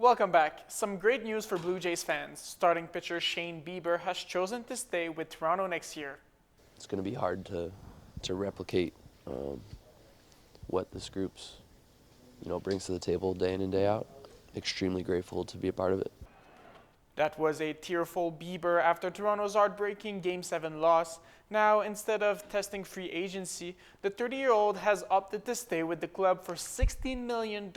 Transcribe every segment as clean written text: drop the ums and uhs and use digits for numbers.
Welcome back. Some great news for Blue Jays fans. Starting pitcher Shane Bieber has chosen to stay with Toronto next year. It's going to be hard to replicate what this group's brings to the table day in and day out. Extremely grateful to be a part of it. That was a tearful Bieber after Toronto's heartbreaking Game 7 loss. Now, instead of testing free agency, the 30-year-old has opted to stay with the club for $16 million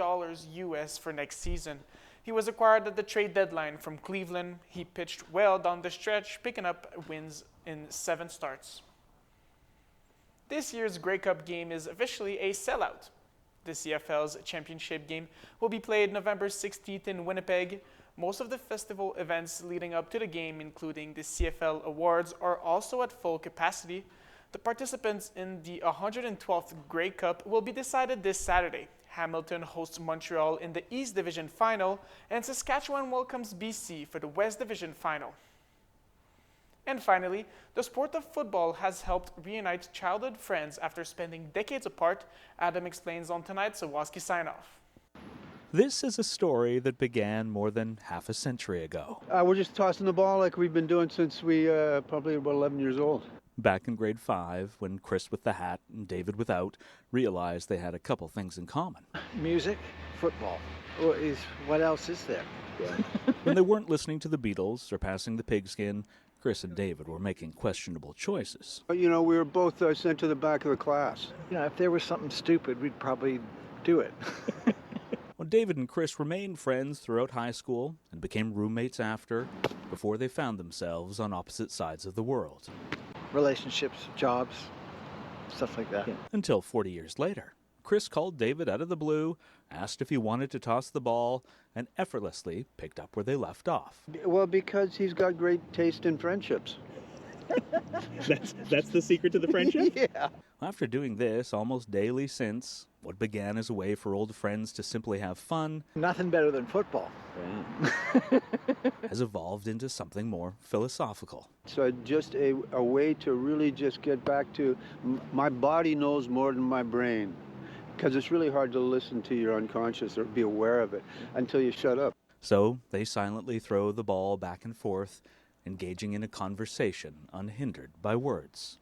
US for next season. He was acquired at the trade deadline from Cleveland. He pitched well down the stretch, picking up wins in 7 starts. This year's Grey Cup game is officially a sellout. The CFL's championship game will be played November 16th in Winnipeg. Most of the festival events leading up to the game, including the CFL Awards, are also at full capacity. The participants in the 112th Grey Cup will be decided this Saturday. Hamilton hosts Montreal in the East Division Final, and Saskatchewan welcomes BC for the West Division Final. And finally, the sport of football has helped reunite childhood friends after spending decades apart. Adam explains on tonight's Sawaski Sign-Off. This is a story that began more than half a century ago. We're just tossing the ball like we've been doing since we probably about 11 years old. Back in grade 5, when Chris with the hat and David without realized they had a couple things in common. Music, football. What else is there? When they weren't listening to the Beatles or passing the pigskin, Chris and David were making questionable choices. We were both sent to the back of the class. If there was something stupid, we'd probably do it. Well, David and Chris remained friends throughout high school and became roommates before they found themselves on opposite sides of the world. Relationships, jobs, stuff like that. Until 40 years later, Chris called David out of the blue, asked if he wanted to toss the ball, and effortlessly picked up where they left off. Well, because he's got great taste in friendships. That's the secret to the friendship? Yeah. After doing this almost daily since, what began as a way for old friends to simply have fun Nothing better than football. has evolved into something more philosophical. So just a way to really just get back to my body knows more than my brain. Because it's really hard to listen to your unconscious or be aware of it until you shut up. So they silently throw the ball back and forth, engaging in a conversation unhindered by words.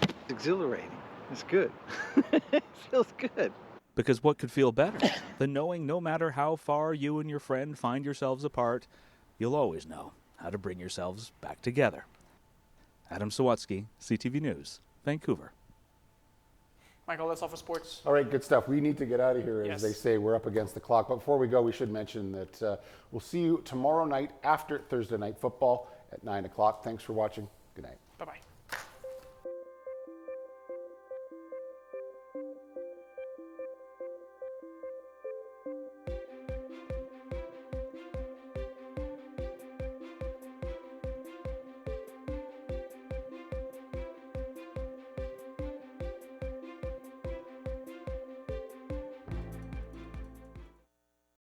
It's exhilarating. It's good. It feels good. Because what could feel better than knowing no matter how far you and your friend find yourselves apart, you'll always know how to bring yourselves back together. Adam Sawatsky, CTV News, Vancouver. Michael, that's all for sports. All right, good stuff. We need to get out of here. Yes. As they say, we're up against the clock. But before we go, we should mention that we'll see you tomorrow night after Thursday Night Football at 9 o'clock. Thanks for watching. Good night. Bye-bye.